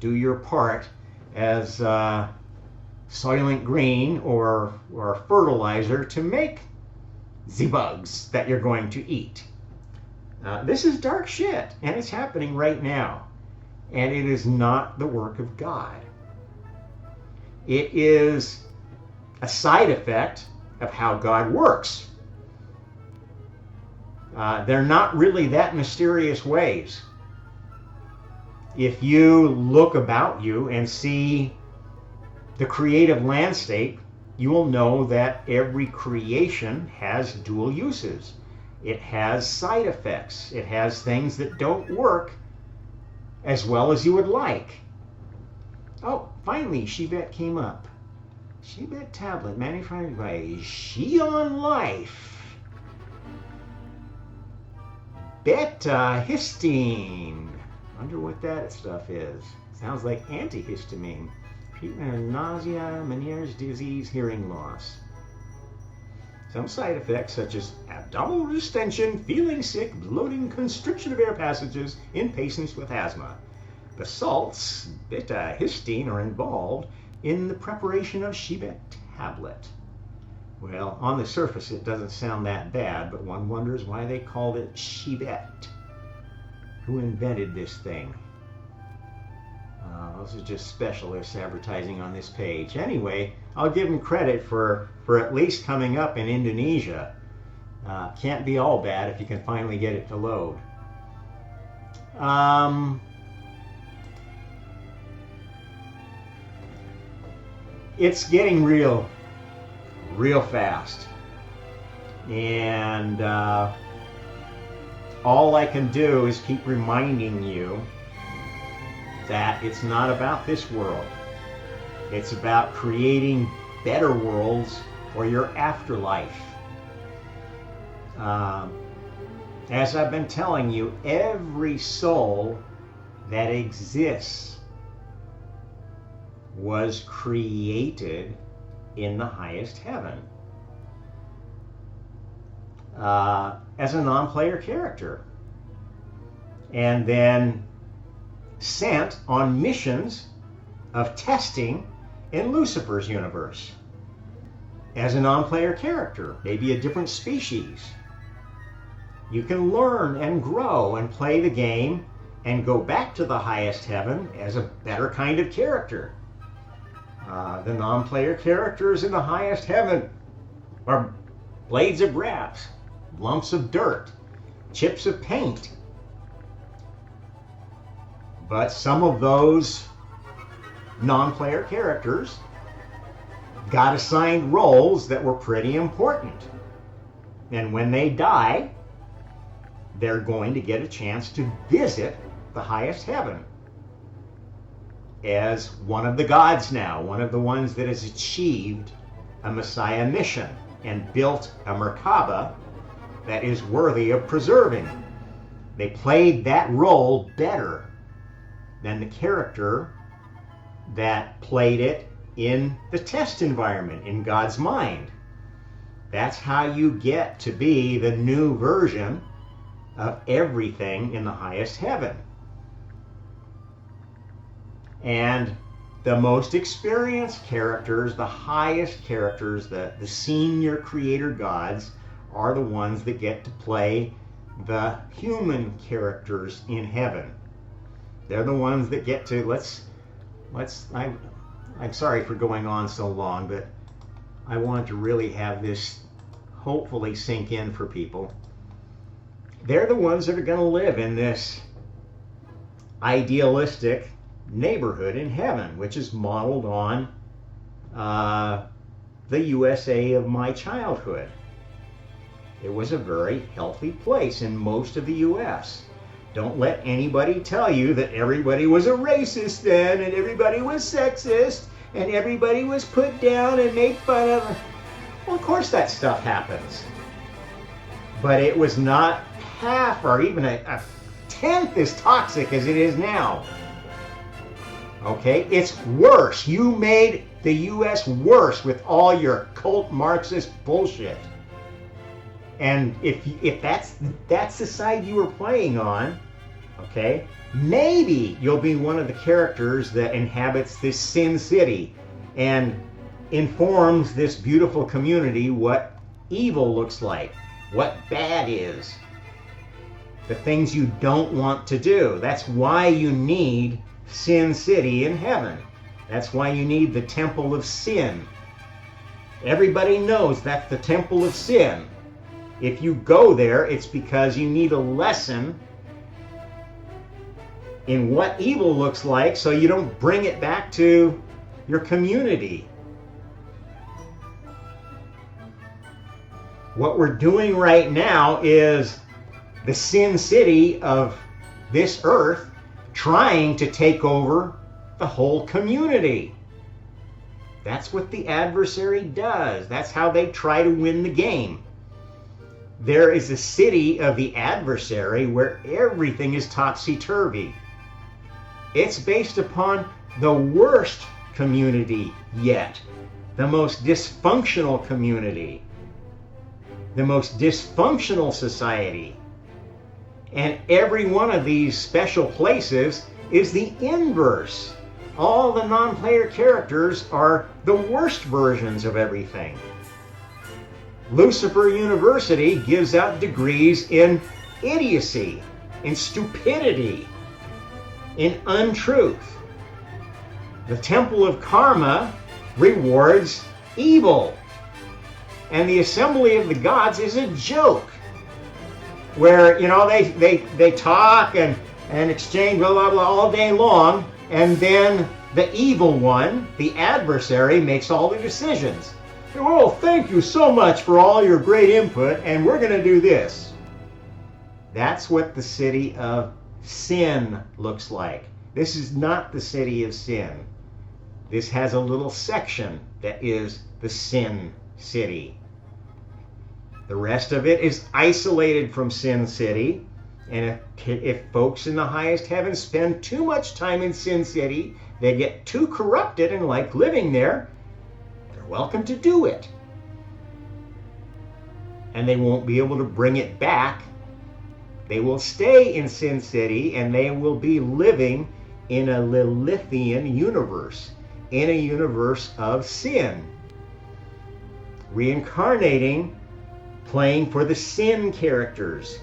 Do your part as Soylent Green or fertilizer to make the bugs that you're going to eat. This is dark shit, and it's happening right now. And it is not the work of God. It is a side effect of how God works. They're not really that mysterious ways. If you look about you and see the creative landscape, you will know that every creation has dual uses. It has side effects. It has things that don't work as well as you would like. Oh, finally, Xibet came up. Xibet tablet manufactured by Xion Life. Beta histine. Wonder what that stuff is. Sounds like antihistamine. Treatment of nausea, Meniere's disease, hearing loss. Some side effects such as abdominal distension, feeling sick, bloating, constriction of air passages in patients with asthma. The salts, beta-histine, are involved in the preparation of Xibet tablet. Well, on the surface it doesn't sound that bad, but one wonders why they called it Xibet. Who invented this thing? Those are just specialists advertising on this page. Anyway, I'll give them credit for at least coming up in Indonesia. Can't be all bad if you can finally get it to load. It's getting real fast. And all I can do is keep reminding you that it's not about this world. It's about creating better worlds for your afterlife. As I've been telling you, every soul that exists was created in the highest heaven as a non-player character, and then sent on missions of testing in Lucifer's universe as a non-player character, maybe a different species. You can learn and grow and play the game and go back to the highest heaven as a better kind of character. The non-player characters in the highest heaven are blades of grass, lumps of dirt, chips of paint. But some of those non-player characters got assigned roles that were pretty important. And when they die, they're going to get a chance to visit the highest heaven as one of the gods now, one of the ones that has achieved a Messiah mission and built a Merkaba that is worthy of preserving. They played that role better than the character that played it in the test environment, in God's mind. That's how you get to be the new version of everything in the highest heaven. And the most experienced characters, the highest characters, the senior creator gods, are the ones that get to play the human characters in heaven. They're the ones that get to, I'm sorry for going on so long, but I want to really have this hopefully sink in for people. they're the ones that are going to live in this idealistic neighborhood in heaven, which is modeled on the USA of my childhood. It was a very healthy place in most of the US. Don't let anybody tell you that everybody was a racist then, and everybody was sexist, and everybody was put down and made fun of. Well, of course that stuff happens. But it was not half or even a tenth as toxic as it is now. Okay, it's worse. You made the US worse with all your cult Marxist bullshit. And if that's the side you were playing on, okay, maybe you'll be one of the characters that inhabits this sin city and informs this beautiful community what evil looks like, what bad is, the things you don't want to do. That's why you need Sin City in heaven. That's why you need the Temple of Sin. Everybody knows that's the Temple of Sin. If you go there, it's because you need a lesson in what evil looks like so you don't bring it back to your community. What we're doing right now is the Sin City of this earth trying to take over the whole community. That's what the adversary does. That's how they try to win the game. There is a city of the adversary where everything is topsy-turvy. It's based upon the worst community yet, the most dysfunctional community, the most dysfunctional society. And every one of these special places is the inverse. All the non-player characters are the worst versions of everything. Lucifer University gives out degrees in idiocy, in stupidity, in untruth. The Temple of Karma rewards evil. And the Assembly of the Gods is a joke, where, you know, they talk and exchange blah, blah, blah all day long, and then the evil one, the adversary, makes all the decisions. Well, thank you so much for all your great input, and we're going to do this. That's what the city of sin looks like. This is not the city of sin. This has a little section that is the Sin City. The rest of it is isolated from Sin City, and if folks in the highest heaven spend too much time in Sin City, they get too corrupted and like living there, they're welcome to do it. And they won't be able to bring it back. They will stay in Sin City, and they will be living in a Lilithian universe, in a universe of sin, reincarnating, playing for the sin characters.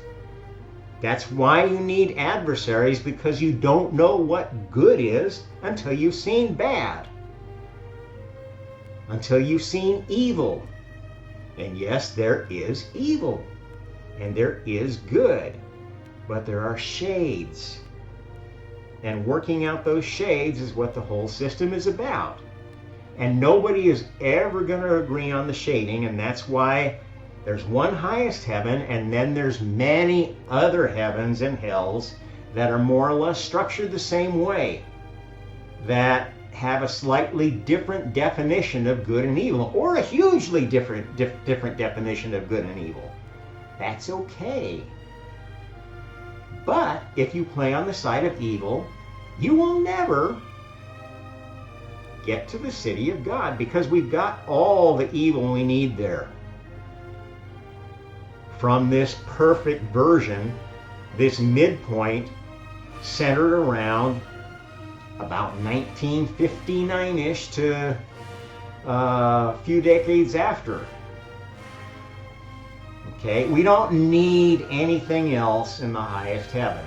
That's why you need adversaries, because you don't know what good is until you've seen bad, until you've seen evil. And yes, there is evil, and there is good, but there are shades. And working out those shades is what the whole system is about. And nobody is ever going to agree on the shading, and that's why there's one highest heaven, and then there's many other heavens and hells that are more or less structured the same way, that have a slightly different definition of good and evil, or a hugely different definition of good and evil. That's okay. But if you play on the side of evil, you will never get to the city of God, because we've got all the evil we need there. From this perfect version, this midpoint centered around about 1959-ish to a few decades after. Okay, we don't need anything else in the highest heaven.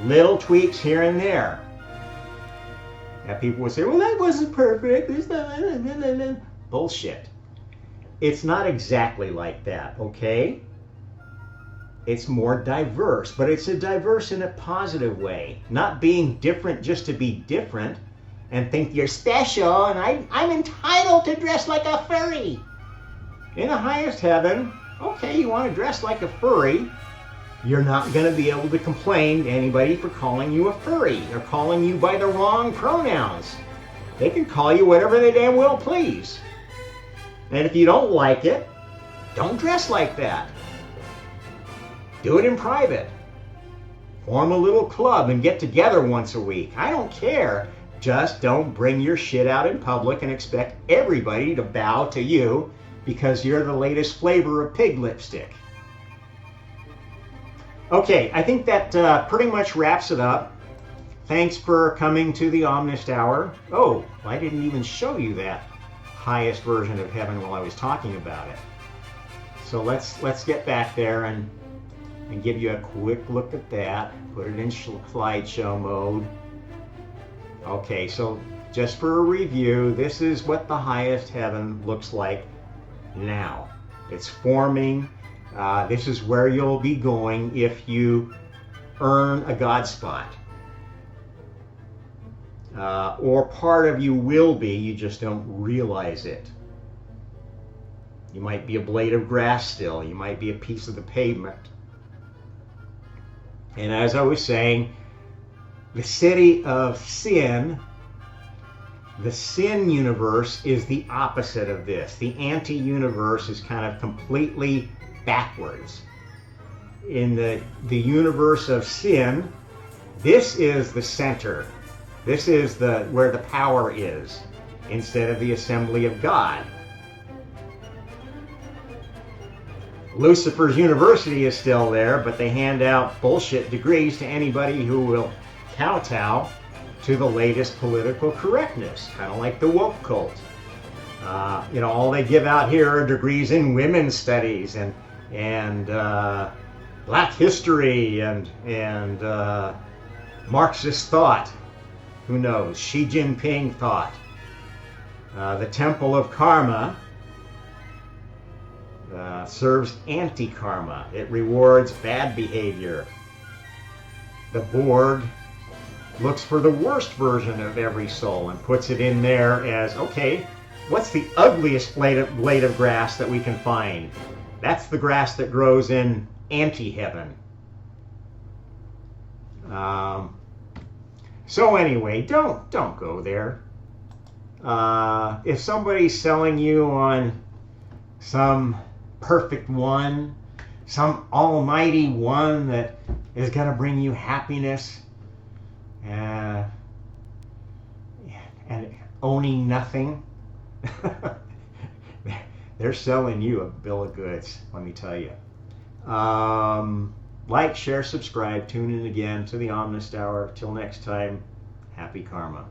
Little tweaks here and there. Now people would say, well, that wasn't perfect. It's not. Bullshit. It's not exactly like that, okay? It's more diverse, but it's a diverse in a positive way. Not being different just to be different and think you're special and I'm entitled to dress like a furry. In the highest heaven, okay, you want to dress like a furry, you're not going to be able to complain to anybody for calling you a furry or calling you by the wrong pronouns. They can call you whatever they damn well please. And if you don't like it, don't dress like that. Do it in private. Form a little club and get together once a week. I don't care. Just don't bring your shit out in public and expect everybody to bow to you because you're the latest flavor of pig lipstick. Okay, I think that pretty much wraps it up. Thanks for coming to the Omnist Hour. Oh, I didn't even show you that highest version of heaven while I was talking about it. So let's get back there and give you a quick look at that. Put it in slideshow mode. Okay, so just for a review, this is what the highest heaven looks like now. It's forming. This is where you'll be going if you earn a God spot. Or part of you will be, you just don't realize it. You might be a blade of grass still. You might be a piece of the pavement. And as I was saying, the city of sin, the sin universe is the opposite of this. The anti-universe is kind of completely backwards. In the universe of sin, this is the center. This is where the power is, instead of the assembly of God. Lucifer's University is still there, but they hand out bullshit degrees to anybody who will kowtow to the latest political correctness, kind of like the woke cult. All they give out here are degrees in women's studies and black history and Marxist thought. Who knows? Xi Jinping thought. The Temple of Karma serves anti-karma. It rewards bad behavior. The Borg looks for the worst version of every soul and puts it in there as, okay, what's the ugliest blade of grass that we can find? That's the grass that grows in anti-heaven. So anyway, don't go there. If somebody's selling you on some perfect one, some almighty one that is going to bring you happiness and owning nothing, they're selling you a bill of goods, let me tell you. Like, share, subscribe, tune in again to the Omnist Hour. Till next time, happy karma.